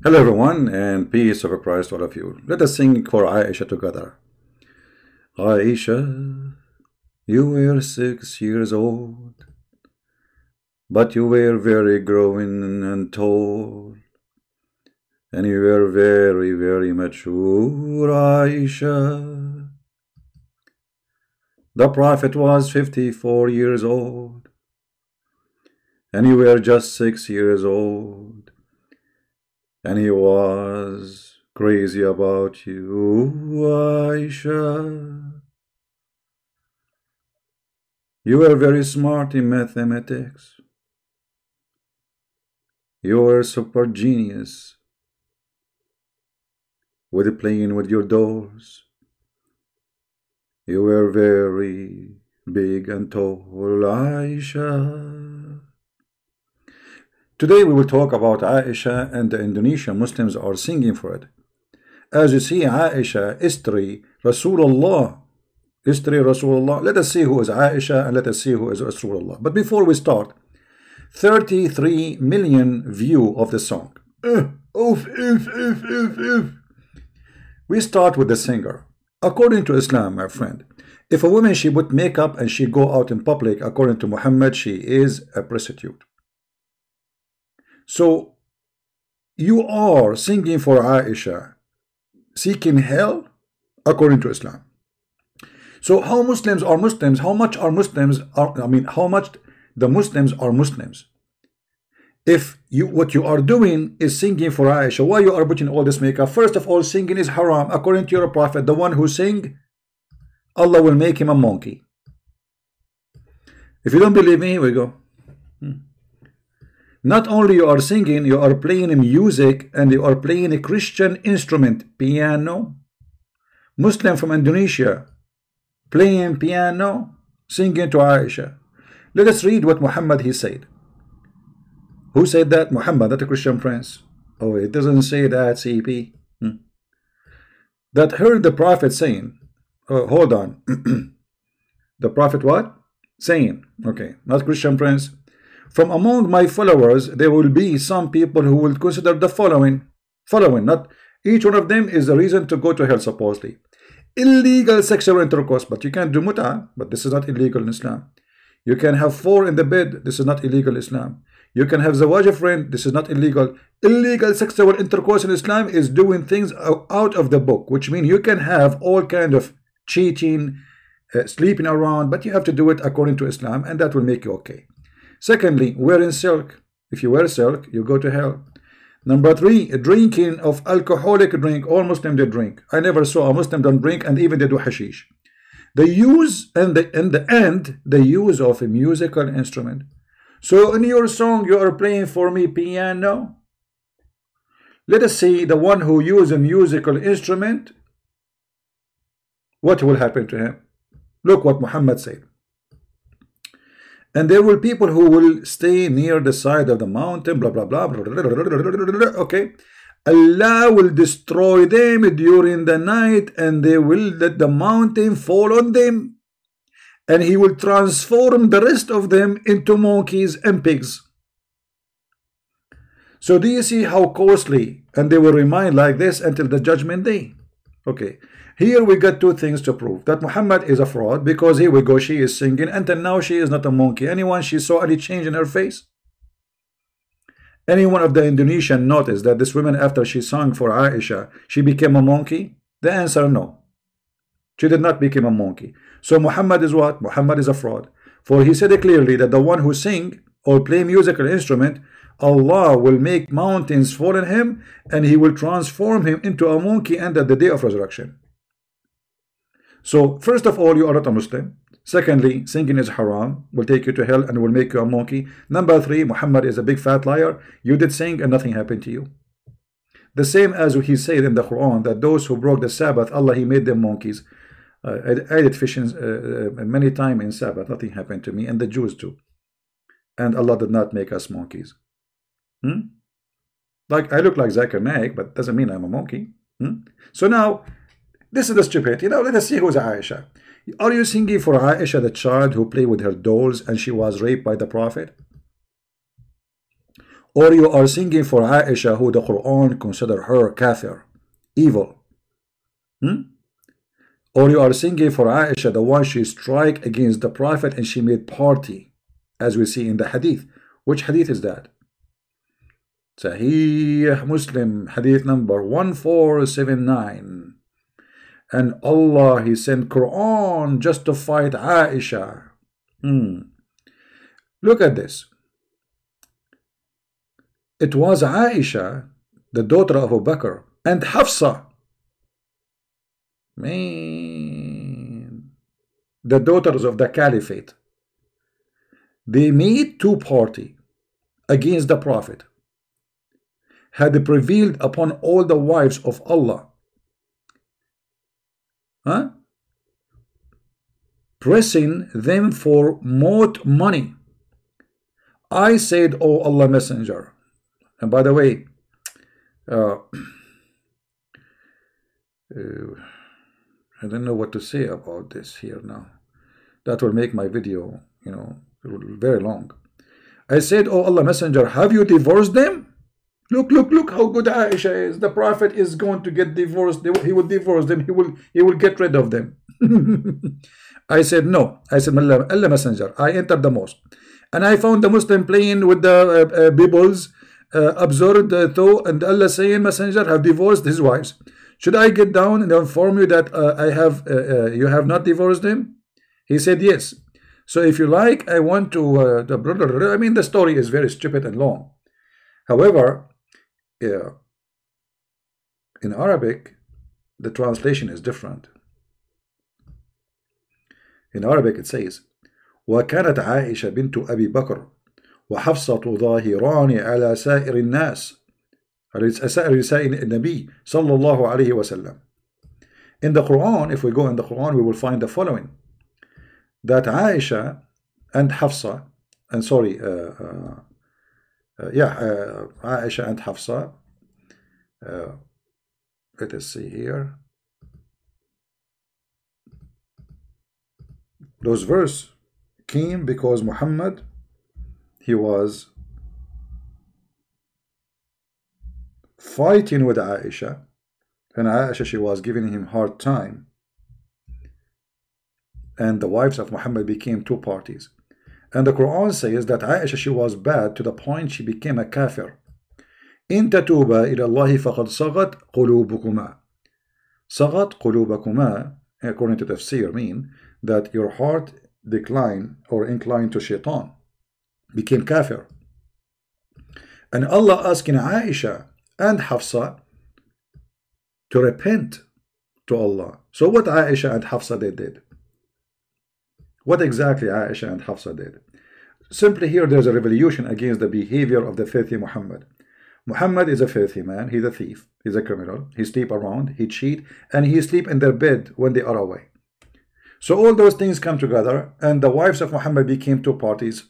Hello everyone, and peace of Christ to all of you. Let us sing for Aisha together. Aisha, you were 6 years old, but you were very growing and tall, and you were very, very mature, Aisha. The Prophet was 54 years old, and you were just 6 years old. And he was crazy about you, Aisha. You were very smart in mathematics. You were super genius with playing with your dolls. You were very big and tall, Aisha. Today we will talk about Aisha, and the Indonesian Muslims are singing for it. As you see, Aisha Istri Rasullallah. Istri Rasullallah. Let us see who is Aisha and let us see who is Rasulullah. But before we start, 33 million view of the song. We start with the singer. According to Islam, my friend, if a woman she put makeup and she go out in public, according to Muhammad, she is a prostitute. So you are singing for Aisha, seeking hell according to Islam. So how Muslims are Muslims? How much are Muslims? How much the Muslims are Muslims? If what you are doing is singing for Aisha, why you are putting all this makeup? First of all, singing is haram according to your prophet. The one who sing, Allah will make him a monkey. If you don't believe me, here we go. Not only you are singing, you are playing music, and you are playing a Christian instrument, piano. Muslim from Indonesia, playing piano, singing to Aisha. Let us read what Muhammad he said. Who said that? Muhammad, not a Christian prince. Oh, it doesn't say that, CP. That heard the Prophet saying, hold on. The Prophet what? Saying, okay, not Christian prince. From among my followers, there will be some people who will consider the following, not each one of them is a reason to go to hell, supposedly. Illegal sexual intercourse, but you can do mut'ah, but this is not illegal in Islam. You can have 4 in the bed, this is not illegal in Islam. You can have zawaj friend, this is not illegal. Illegal sexual intercourse in Islam is doing things out of the book, which means you can have all kind of cheating, sleeping around, but you have to do it according to Islam, and that will make you okay. Secondly, wearing silk. If you wear silk, you go to hell. Number 3, drinking of alcoholic drink. All Muslims they drink. I never saw a Muslim don't drink, and even they do hashish. The use and the use of a musical instrument. So in your song you are playing for me piano. Let us see the one who uses a musical instrument. What will happen to him? Look what Muhammad said. And there will people who will stay near the side of the mountain, blah, blah, blah, blah, blah, blah, blah, blah, blah, okay. Allah will destroy them during the night, and they will let the mountain fall on them. And he will transform the rest of them into monkeys and pigs. So do you see how costly? And they will remain like this until the judgment day. Okay. Here we got 2 things to prove. That Muhammad is a fraud, because here we go, she is singing, until now she is not a monkey. Anyone she saw any change in her face? Anyone of the Indonesian noticed that this woman, after she sang for Aisha, she became a monkey? The answer, no. She did not become a monkey. So Muhammad is what? Muhammad is a fraud. For he said it clearly that the one who sing or play musical instrument, Allah will make mountains fall on him, and he will transform him into a monkey under the day of resurrection. So first of all, you are not a Muslim. Secondly, singing is haram, will take you to hell and will make you a monkey. Number 3, Muhammad is a big fat liar. You did sing and nothing happened to you. The same as he said in the Quran that those who broke the Sabbath, Allah he made them monkeys. I did fishing many times in Sabbath, nothing happened to me, and the Jews too. And Allah did not make us monkeys. Like I look like Zakir Naik, but doesn't mean I'm a monkey. So now, this is the stupidity. Now let us see who's Aisha. Are you singing for Aisha, the child who played with her dolls and she was raped by the Prophet? Or you are singing for Aisha, who the Quran consider her kafir, evil. Or you are singing for Aisha, the one she strike against the Prophet and she made party, as we see in the hadith. Which hadith is that? Sahih Muslim, hadith number 1479. And Allah, He sent Quran just to fight Aisha. Look at this. It was Aisha, the daughter of Abu Bakr, and Hafsa, man, the daughters of the Caliphate. They made two parties against the Prophet, had prevailed upon all the wives of Allah, pressing them for more money. I said, "Oh Allah Messenger," and by the way, I don't know what to say about this here now. That will make my video, very long. I said, "Oh Allah Messenger, have you divorced them? Look how good Aisha is. The Prophet is going to get divorced. He will divorce them. He will get rid of them." I said, "No." I said, "Allah Messenger, I entered the mosque and I found the Muslim playing with the Bibles, absurd thought, and Allah saying, 'Messenger have divorced his wives.' Should I get down and inform you that you have not divorced them?" He said, "Yes. So if you like, I want to the brother." I mean, the story is very stupid and long. However, in Arabic, the translation is different. In Arabic, it says, وكانت عائشة بنت أبي بكر وحفصة ظاهران على سائر الناس سائر نساء النبي صلى الله عليه وسلم. In the Quran, if we go in the Quran, we will find the following: that Aisha and Hafsa, and sorry, Aisha and Hafsa. Let us see here. Those verse came because Muhammad, he was fighting with Aisha, and Aisha, she was giving him hard time, and the wives of Muhammad became two parties. And the Quran says that Aisha, she was bad to the point she became a kafir. إن تتوبا إلى الله فقد صغت قلوبكما. صغت قلوبكما, according to tafsir, mean that your heart declined or inclined to shaitan, became kafir. And Allah asking Aisha and Hafsa to repent to Allah. So what Aisha and Hafsa did? What exactly Aisha and Hafsa did? Simply here there's a revolution against the behavior of the filthy Muhammad. Muhammad is a filthy man. He's a thief. He's a criminal. He sleep around. He cheat. And he sleep in their bed when they are away. So all those things come together, and the wives of Muhammad became two parties.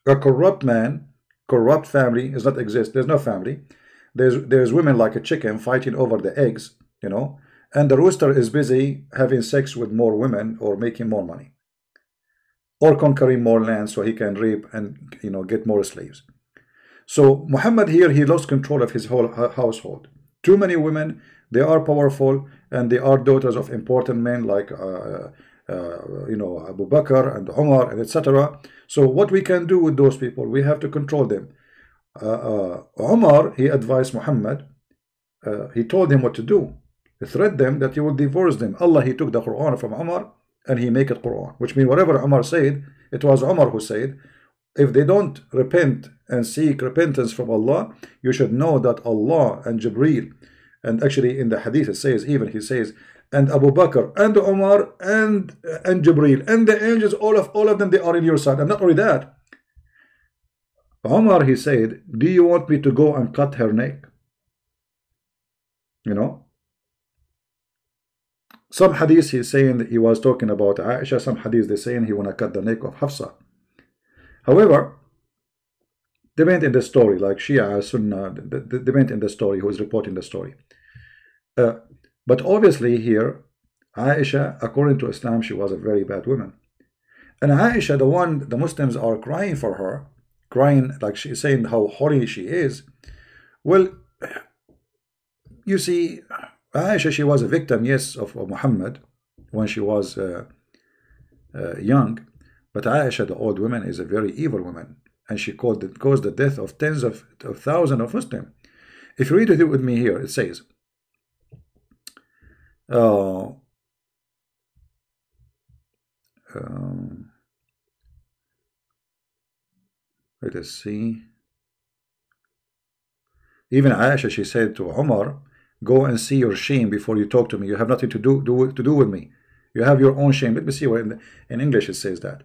A corrupt man, corrupt family does not exist. There's no family. There's women like a chicken fighting over the eggs, and the rooster is busy having sex with more women or making more money, or conquering more land so he can rape and get more slaves. So Muhammad here, he lost control of his whole household. Too many women, they are powerful, and they are daughters of important men like Abu Bakr and Umar and etc. So what we can do with those people, we have to control them. Umar, he advised Muhammad, he told him what to do. He threatened them that he will divorce them. Allah, he took the Quran from Umar and he make it Quran, which means whatever Umar said, it was Umar who said, if they don't repent and seek repentance from Allah, you should know that Allah and Jibreel, and actually in the hadith it says, even he says, and Abu Bakr and Umar and Jibreel and the angels, all of them, they are in your side. And not only that, Umar, he said, do you want me to go and cut her neck? Some hadith he's saying that he was talking about Aisha, some hadith they're saying he want to cut the neck of Hafsa. However, they went in the story, like Shia, Sunnah, they went in the story, who is reporting the story. But obviously here, Aisha, according to Islam, she was a very bad woman. And Aisha, the one the Muslims are crying for her, crying like she's saying how holy she is. Well, you see, Aisha, she was a victim, yes, of Muhammad when she was young, but Aisha, the old woman, is a very evil woman, and she caused the death of tens of thousands of Muslims. If you read it with me here, it says, let us see. Even Aisha, she said to Umar, go and see your shame before you talk to me. You have nothing to do with me. You have your own shame. Let me see where in English it says that.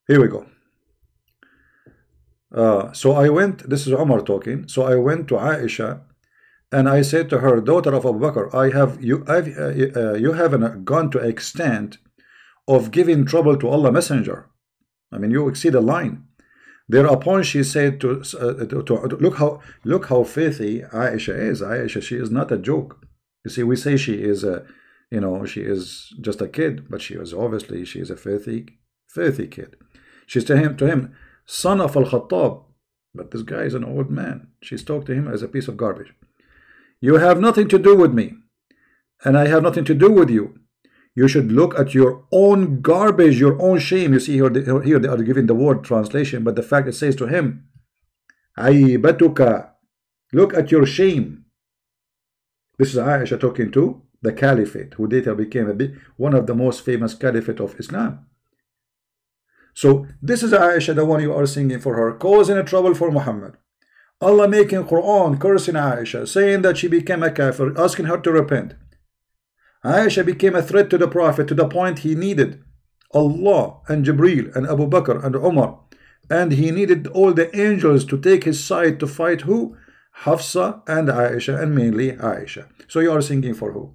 Here we go. So I went, this is Umar talking. So I went to Aisha and I said to her, daughter of Abu Bakr, you haven't gone to extent of giving trouble to Allah Messenger. I mean, you exceed the line. Thereupon she said to look how faithy Aisha is. Aisha, she is not a joke. You see, we say she is a, you know, she is just a kid, but she is obviously, she is a faithy kid. She's to him, son of Al-Khattab, but this guy is an old man. She's talked to him as a piece of garbage. You have nothing to do with me, and I have nothing to do with you. You should look at your own garbage, your own shame. You see here they are giving the word translation, but the fact it says to him, Aibatuka, look at your shame. This is Aisha talking to the caliphate, who later became one of the most famous caliphate of Islam. So this is Aisha, the one you are singing for her, causing a trouble for Muhammad. Allah making Quran, cursing Aisha, saying that she became a kafir, asking her to repent. Aisha became a threat to the Prophet to the point he needed Allah and Jibreel and Abu Bakr and Umar, and he needed all the angels to take his side to fight who? Hafsa and Aisha, and mainly Aisha. So you are singing for who?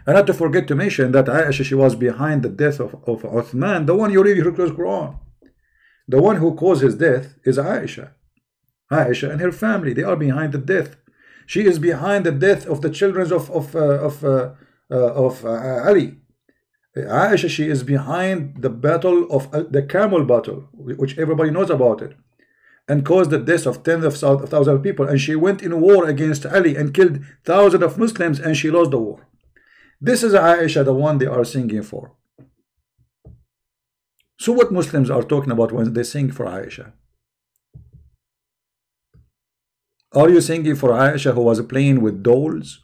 And not to forget to mention that Aisha, she was behind the death of Uthman, the one you read your Quran. The one who caused his death is Aisha. Aisha and her family, they are behind the death. She is behind the death of the children of Ali. Aisha, she is behind the battle of the Camel battle, which everybody knows about it, and caused the death of tens of thousands of people. And she went in war against Ali and killed thousands of Muslims, and she lost the war. This is Aisha, the one they are singing for. So what Muslims are talking about when they sing for Aisha? Are you singing for Aisha, who was playing with dolls?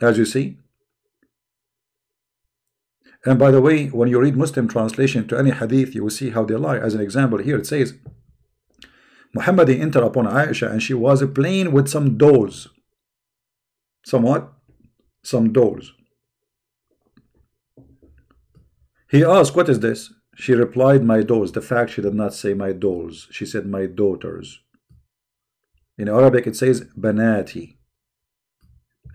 As you see. And by the way, when you read Muslim translation to any hadith, you will see how they lie. As an example, here it says, Muhammad entered upon Aisha and she was playing with some dolls. Somewhat? Some dolls. He asked, what is this? She replied, my dolls. The fact she did not say my dolls. She said my daughters. In Arabic it says banati.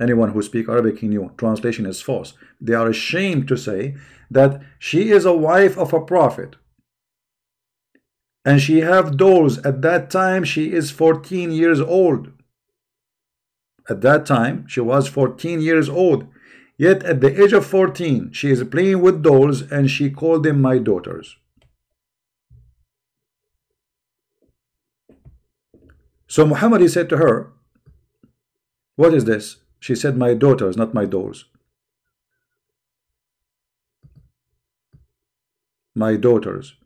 Anyone who speaks Arabic, he knew. Translation is false. They are ashamed to say that she is a wife of a prophet. And she have dolls. At that time she is 14 years old. At that time she was 14 years old. Yet at the age of 14, she is playing with dolls and she called them my daughters. So Muhammad, he said to her, what is this? She said, my daughters, not my dolls. My daughters.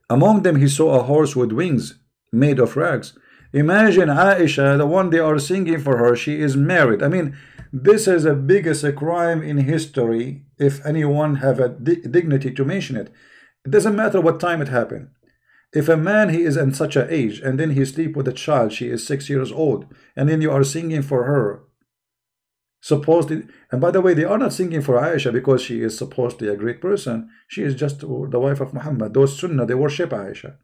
Among them he saw a horse with wings made of rags. Imagine Aisha, the one they are singing for her, she is married. I mean, this is the biggest crime in history, if anyone have a dignity to mention it. It doesn't matter what time it happened. If a man, he is in such an age, and then he sleep with a child, she is 6 years old, and then you are singing for her, supposedly. And by the way, they are not singing for Aisha because she is supposedly a great person. She is just the wife of Muhammad. Those Sunnah, they worship Aisha.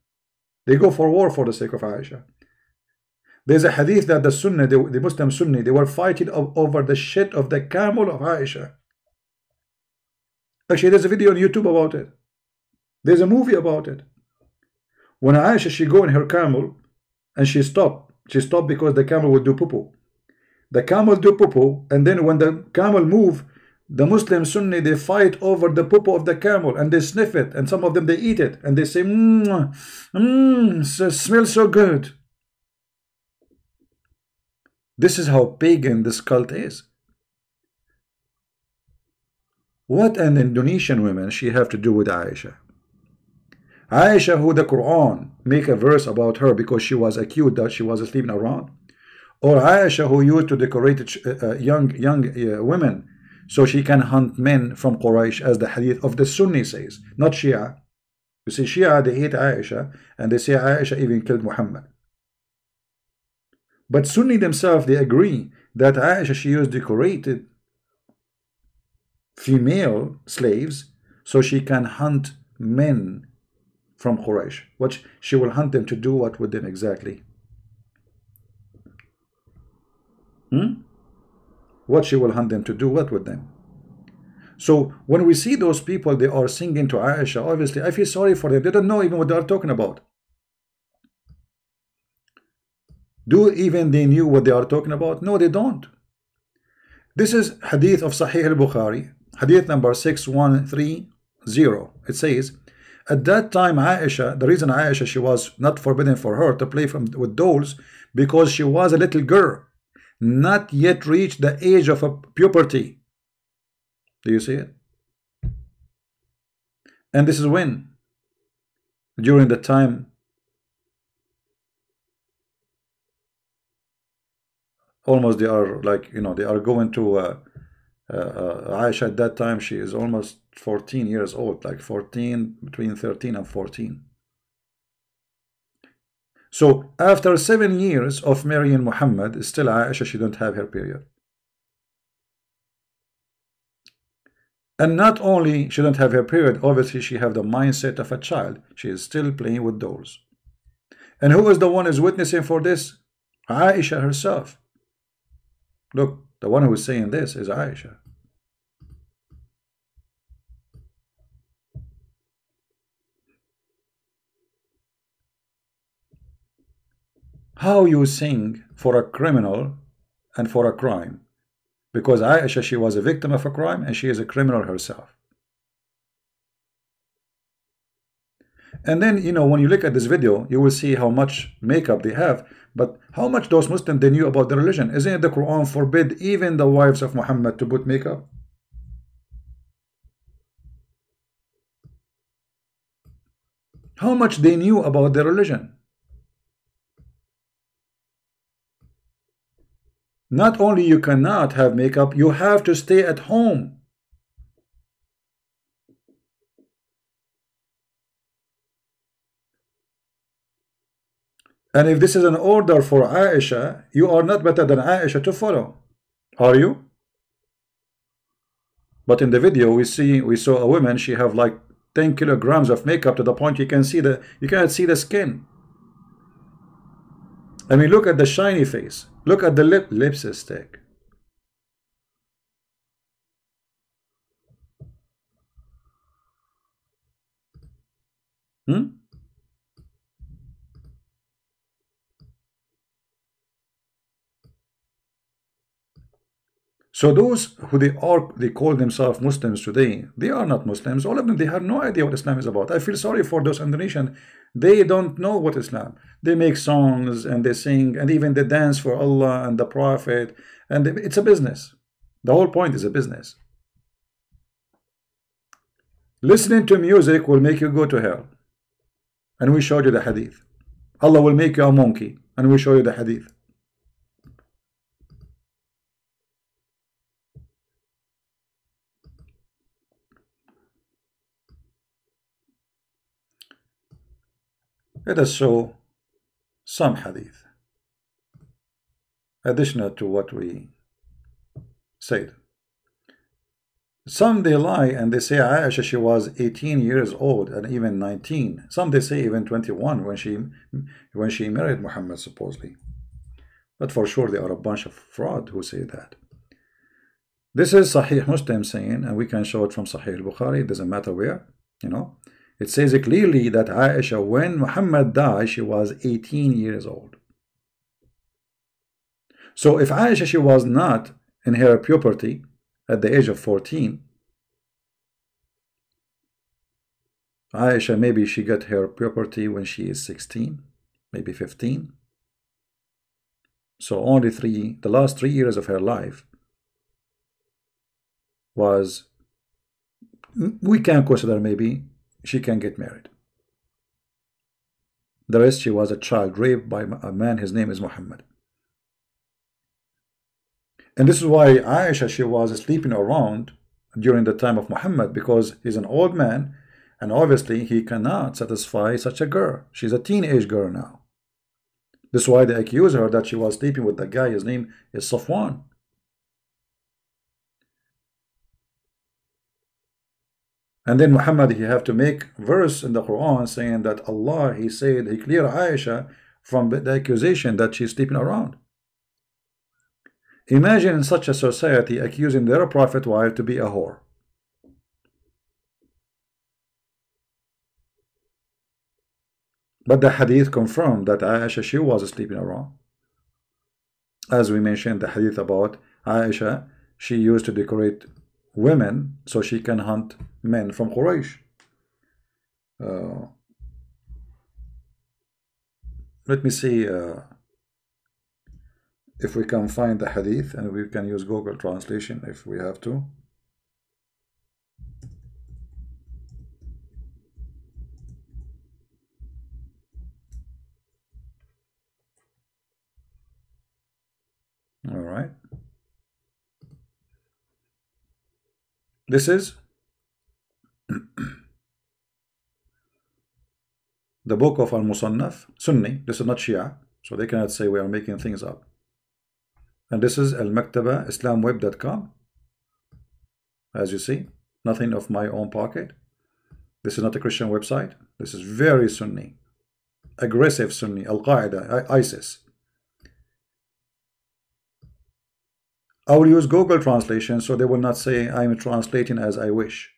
They go for war for the sake of Aisha. There's a hadith that the Sunnah, the Muslim Sunni, they were fighting over the shit of the camel of Aisha. Actually, there's a video on YouTube about it. There's a movie about it. When Aisha, she go in her camel, and she stopped. She stopped because the camel would do poo-poo. The camel do poo-poo, and then when the camel move, the Muslim Sunni, they fight over the poo-poo of the camel, and they sniff it, and some of them they eat it, and they say, it smells so good. This is how pagan this cult is. What an Indonesian woman she have to do with Aisha? Aisha, who the Quran make a verse about her because she was accused that she was sleeping around, or Aisha, who used to decorate young women so she can hunt men from Quraysh, as the hadith of the Sunni says, not Shia. You see, Shia, they hate Aisha, and they say Aisha even killed Muhammad. But Sunni themselves, they agree that Aisha, she used decorated female slaves so she can hunt men from Quraysh. What she will hunt them to do what with them exactly? What she will hunt them to do what with them? So when we see those people, they are singing to Aisha, obviously I feel sorry for them. They don't know even what they are talking about. Do even they knew what they are talking about? No, they don't. This is hadith of Sahih al-Bukhari, hadith number 6130. It says, at that time Aisha, the reason Aisha, she was not forbidden for her to play with dolls, because she was a little girl, not yet reached the age of puberty. Do you see it? And this is when? During the time almost they are like, they are going to Aisha at that time, she is almost 14 years old, like 14, between 13 and 14. So after 7 years of marrying Muhammad, still Aisha, she don't have her period. And not only she don't have her period, obviously she have the mindset of a child. She is still playing with dolls. And who is the one who is witnessing for this? Aisha herself. Look, the one who is saying this is Aisha. How you sing for a criminal and for a crime? Because Aisha, she was a victim of a crime and she is a criminal herself. And then, when you look at this video, you will see how much makeup they have, but how much those Muslims, they knew about the religion. Isn't it the Quran forbid even the wives of Muhammad to put makeup? How much they knew about the religion? Not only you cannot have makeup, you have to stay at home. And if this is an order for Aisha, you are not better than Aisha to follow, are you? But in the video we saw a woman, she have like 10 kilograms of makeup to the point you cannot see the skin. I mean, look at the shiny face. Look at the lipstick. So those who they call themselves Muslims today, they are not Muslims. All of them, they have no idea what Islam is about. I feel sorry for those Indonesians. They don't know what Islam. They make songs and they sing and even they dance for Allah and the Prophet, and it's a business. The whole point is a business. Listening to music will make you go to hell, and we showed you the hadith. Allah will make you a monkey, and we show you the hadith. Let us show some hadith additional to what we said. Some they lie and they say Aisha, she was 18 years old and even 19. Some they say even 21 when she married Muhammad supposedly. But for sure they are a bunch of fraud who say that. This is Sahih Muslim saying, and we can show it from Sahih Bukhari. It doesn't matter where, It says clearly that Aisha, when Muhammad died, she was 18 years old. So if Aisha, she was not in her puberty at the age of 14, Aisha, maybe she got her puberty when she is 16, maybe 15. So only the last 3 years of her life was, we can consider maybe she can get married. The rest, she was a child raped by a man, his name is Muhammad. And this is why Aisha, she was sleeping around during the time of Muhammad, because he's an old man, and obviously he cannot satisfy such a girl. She's a teenage girl now. This is why they accuse her that she was sleeping with the guy, his name is Safwan. And then Muhammad, he have to make verse in the Quran saying that Allah, he said, he cleared Aisha from the accusation that she's sleeping around. Imagine in such a society accusing their prophet wife to be a whore. But the hadith confirmed that Aisha, she was sleeping around. As we mentioned, the hadith about Aisha, she used to decorate women so she can hunt men from Quraysh. Let me see if we can find the hadith, and we can use Google translation if we have to. All right. This is the book of Al-Musannaf, Sunni. This is not Shia, so they cannot say we are making things up. And this is Al-Maktaba, islamweb.com. As you see, nothing of my own pocket. This is not a Christian website. This is very Sunni, aggressive Sunni, Al-Qaeda, ISIS. I will use Google translation so they will not say I'm translating as I wish.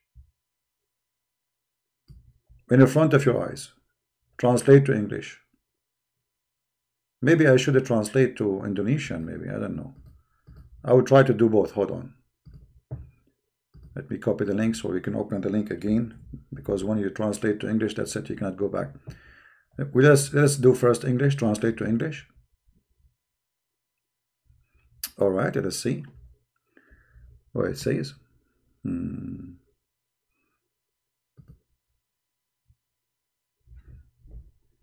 In front of your eyes, translate to English. Maybe I should translate to Indonesian, maybe, I don't know. I will try to do both. Hold on. Let me copy the link so we can open the link again, because when you translate to English, that's it, you cannot go back. Let's do first English, translate to English. All right, let us see what it says.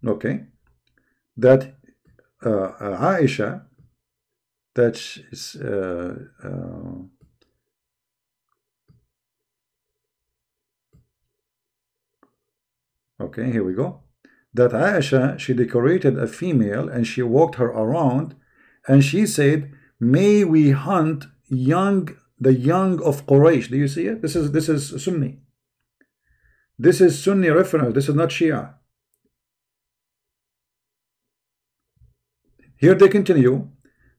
Okay, that Aisha, that is okay, here we go. That Aisha, she decorated a female and she walked her around, and she said, may we hunt the young of Quraysh. Do you see it? This is Sunni. This is Sunni reference. This is not Shia. Here they continue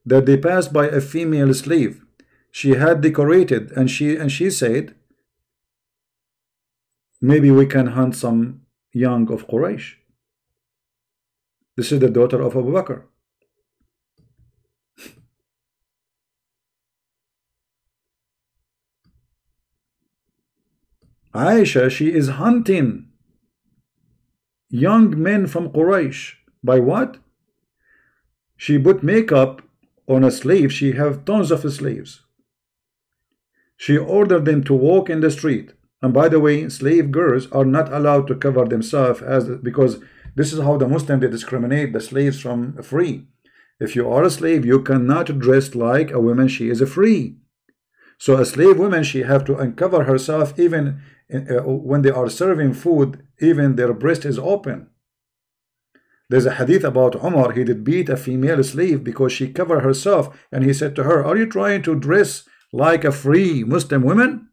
that they passed by a female slave. She had decorated, and she said, maybe we can hunt some young of Quraysh. This is the daughter of Abu Bakr. Aisha, she is hunting young men from Quraysh. By what? She put makeup on a slave. She have tons of slaves. She ordered them to walk in the street. And by the way, slave girls are not allowed to cover themselves, because this is how the Muslims, they discriminate the slaves from free. If you are a slave, you cannot dress like a woman. She is a free. So a slave woman, she have to uncover herself, even when they are serving food, even their breast is open. There's a hadith about Umar. He did beat a female slave because she covered herself, and he said to her, are you trying to dress like a free Muslim woman?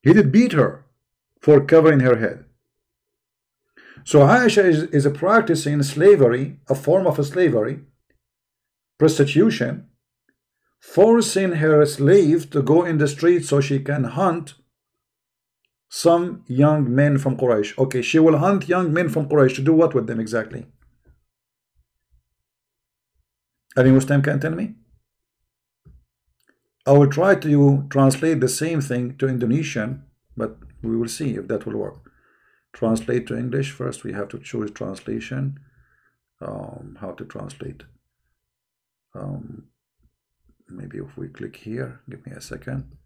He did beat her for covering her head. So Aisha is practicing slavery, a form of slavery, prostitution, forcing her slave to go in the street so she can hunt some young men from Quraysh. Okay, she will hunt young men from Quraysh to do what with them exactly? Any Muslim can tell me? I will try to translate the same thing to Indonesian, but we will see if that will work. Translate to English. First we have to choose translation. How to translate? Maybe if we click here, give me a second.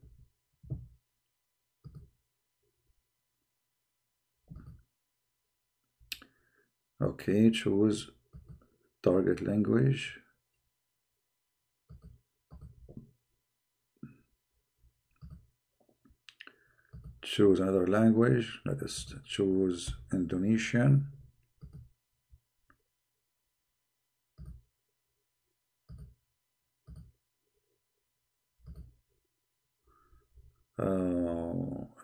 Okay, choose target language. Choose another language. Let us choose Indonesian.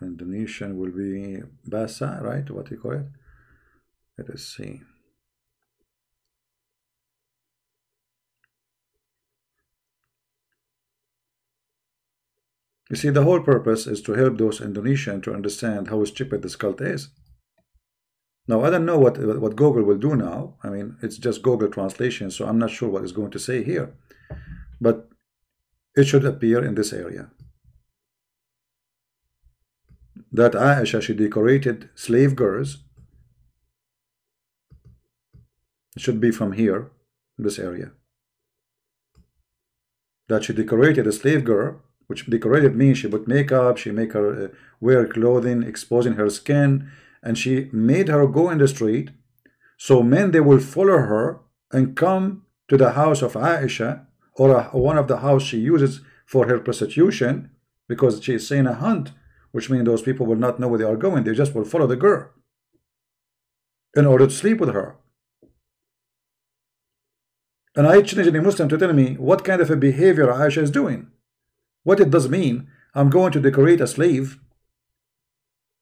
Indonesian will be Bahasa, right? What do you call it? Let us see. You see, the whole purpose is to help those Indonesians to understand how stupid this cult is. Now, I don't know what Google will do now. I mean, it's just Google translation, so I'm not sure what it's going to say here. But it should appear in this area. That Aisha, she decorated slave girls. It should be from here, this area. That she decorated a slave girl, which decorated means she put makeup, she make her wear clothing, exposing her skin, and she made her go in the street, so men, they will follow her and come to the house of Aisha, or one of the house she uses for her prostitution, because she is saying a hunt, which means those people will not know where they are going. They just will follow the girl in order to sleep with her. And I challenge any Muslim to tell me what kind of a behavior Aisha is doing. What it does mean, I'm going to decorate a slave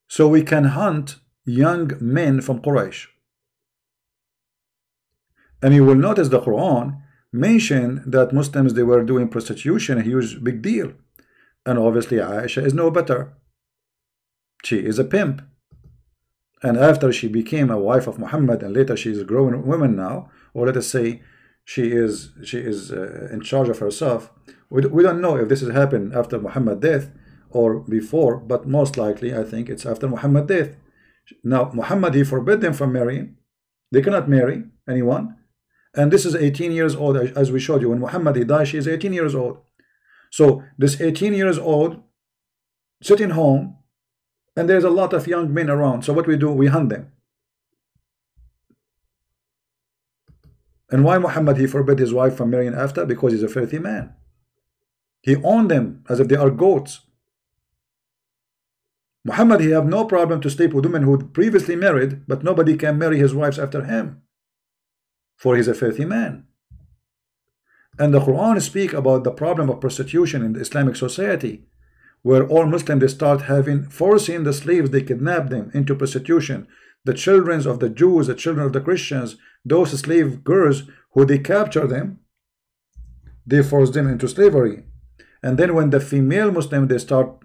so we can hunt young men from Quraysh. And you will notice the Quran mentioned that Muslims, they were doing prostitution, a huge big deal. And obviously Aisha is no better. She is a pimp. And after she became a wife of Muhammad, and later she is a grown woman now, or let us say she is in charge of herself. We don't know if this has happened after Muhammad's death or before, but most likely I think it's after Muhammad's death. Now Muhammad, he forbid them from marrying. They cannot marry anyone. And this is 18 years old, as we showed you. When Muhammad, he died, she is 18 years old. So this 18 years old sitting home, and there's a lot of young men around. So what we do, we hunt them. And why Muhammad, he forbid his wife from marrying after? Because he's a filthy man. He owned them as if they are goats. Muhammad, he have no problem to sleep with women who previously married, but nobody can marry his wives after him, for he's a filthy man. And the Quran speak about the problem of prostitution in the Islamic society, where all Muslims, they start forcing the slaves, they kidnap them into prostitution. The children of the Jews, the children of the Christians, those slave girls who they capture them, they force them into slavery. And then when the female Muslim, they start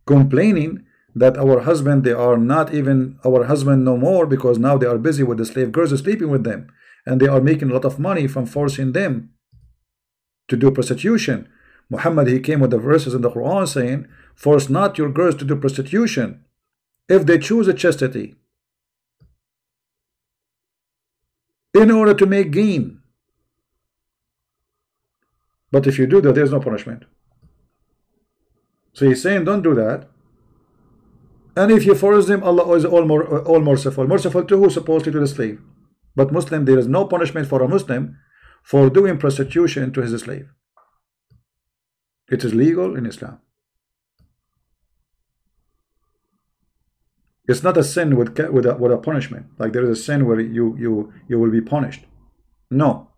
complaining that our husband, they are not even our husband no more, because now they are busy with the slave girls, sleeping with them, and they are making a lot of money from forcing them to do prostitution. Muhammad, he came with the verses in the Quran saying, force not your girls to do prostitution if they choose a chastity in order to make gain. But if you do that, there's no punishment. So he's saying don't do that. And if you force them, Allah is all merciful. Merciful to who? Supposedly to the slave. But Muslim, there is no punishment for a Muslim for doing prostitution to his slave. It is legal in Islam. It's not a sin with a punishment. Like there is a sin where you will be punished. No.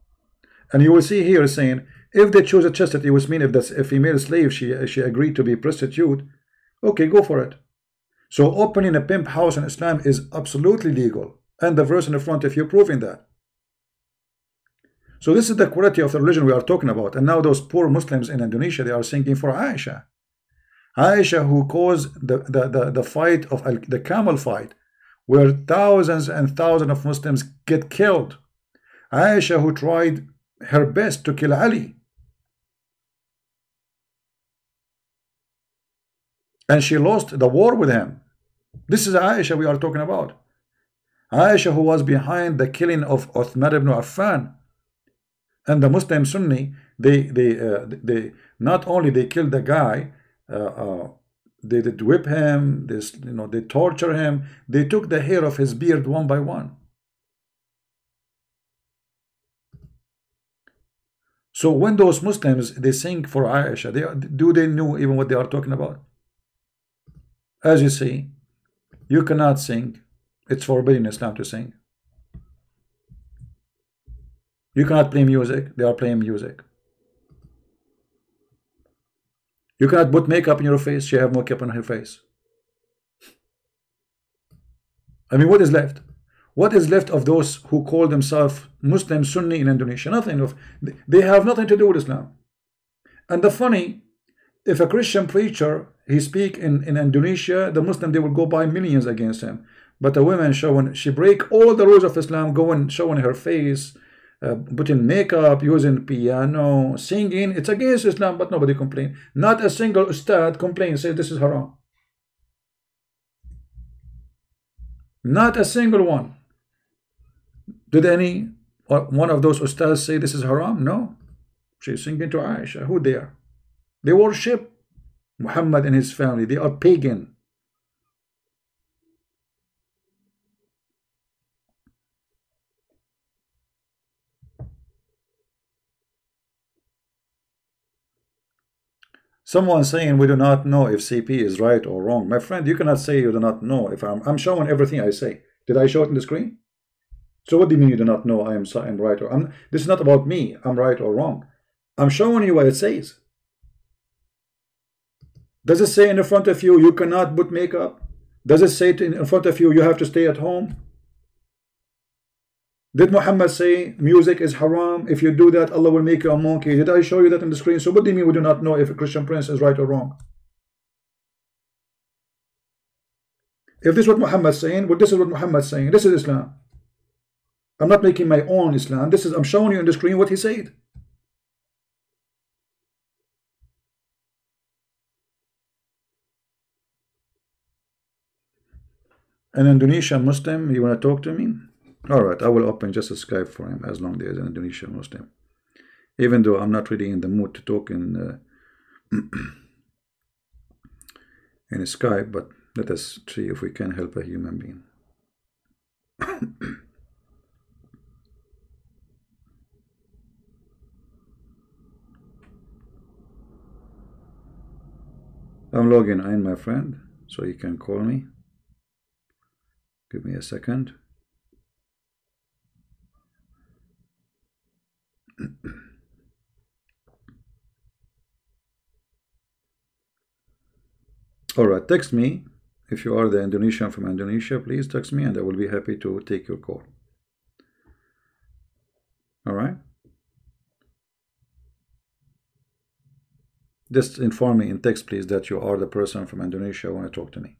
And you will see here saying, if they choose a chastity, which means if that's a female slave, she agreed to be prostitute, okay, go for it. So opening a pimp house in Islam is absolutely legal. And the verse in the front of you proving that. So this is the quality of the religion we are talking about. And now those poor Muslims in Indonesia, they are singing for Aisha. Aisha, who caused the fight of the camel fight, where thousands and thousands of Muslims get killed. Aisha, who tried her best to kill Ali. And she lost the war with him. This is Aisha we are talking about. Aisha, who was behind the killing of Uthman ibn Affan. And the Muslim Sunni, they not only they killed the guy, they did whip him, they torture him, they took the hair of his beard one by one. So when those Muslims, they sing for Aisha, do they know even what they are talking about? As you see, you cannot sing. It's forbidden in Islam to sing. You cannot play music. They are playing music. You cannot put makeup in your face. She have makeup on her face. I mean, what is left? What is left of those who call themselves Muslim Sunni in Indonesia? Nothing. They have nothing to do with Islam. And the funny, if a Christian preacher, he speak in Indonesia, the Muslim, they will go by millions against him. But a woman showing, she break all the rules of Islam, going showing her face, putting makeup, using piano, singing. It's against Islam, but nobody complain. Not a single ustad complains, say this is haram. Not a single one. Did any one of those ustads say this is haram? No. She's singing to Aisha. Who they are? They worship Muhammad and his family. They are pagan. Someone saying we do not know if CP is right or wrong. My friend, you cannot say you do not know. If I'm showing everything I say. Did I show it in the screen? So what do you mean you do not know I'm right or this is not about me. I'm right or wrong. I'm showing you what it says. Does it say in the front of you cannot put makeup? Does it say in front of you have to stay at home? Did Muhammad say music is haram? If you do that, Allah will make you a monkey. Did I show you that on the screen? So what do you mean we do not know if a Christian prince is right or wrong? If this is what Muhammad is saying, well, this is what Muhammad is saying. This is Islam. I'm not making my own Islam. I'm showing you on the screen what he said. An Indonesian Muslim, you want to talk to me? Alright, I will open just a Skype for him as long as there's an Indonesian Muslim. Even though I'm not really in the mood to talk in Skype, but let us see if we can help a human being. I'm logging in, my friend, so you can call me. Give me a second. Alright, text me. If you are the Indonesian from Indonesia, please text me and I will be happy to take your call. Alright? Just inform me in text, please, that you are the person from Indonesia who want to talk to me.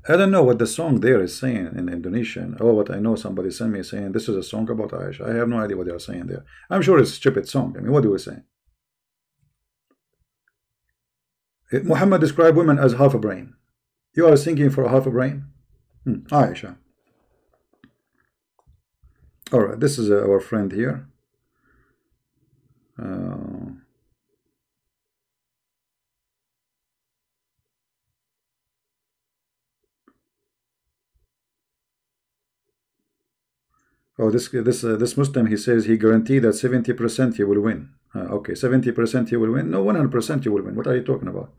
I don't know what the song there is saying in Indonesian. Oh, but I know somebody sent me saying this is a song about Aisha. I have no idea what they are saying there. I'm sure it's a stupid song. I mean, what do we say? Muhammad described women as half a brain. You are singing for a half a brain? Aisha. Alright, this is our friend here. Oh, this Muslim, he says he guaranteed that 70% he will win. Okay, 70% he will win. No, 100% you will win. What are you talking about?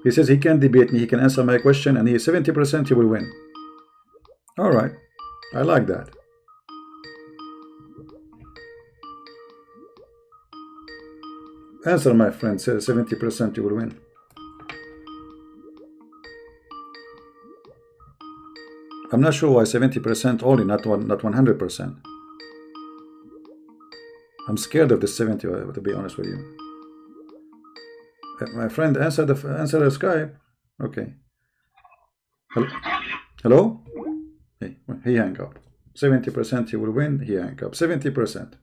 He says he can debate me. He can answer my question, and he 70% he will win. All right, I like that. Answer, my friend. Says 70% you will win. I'm not sure why 70% only, not 100%. I'm scared of the 70, to be honest with you. My friend, answer the Skype. Okay. Hello? Hello? He hang up. 70% he will win. He hang up. 70%.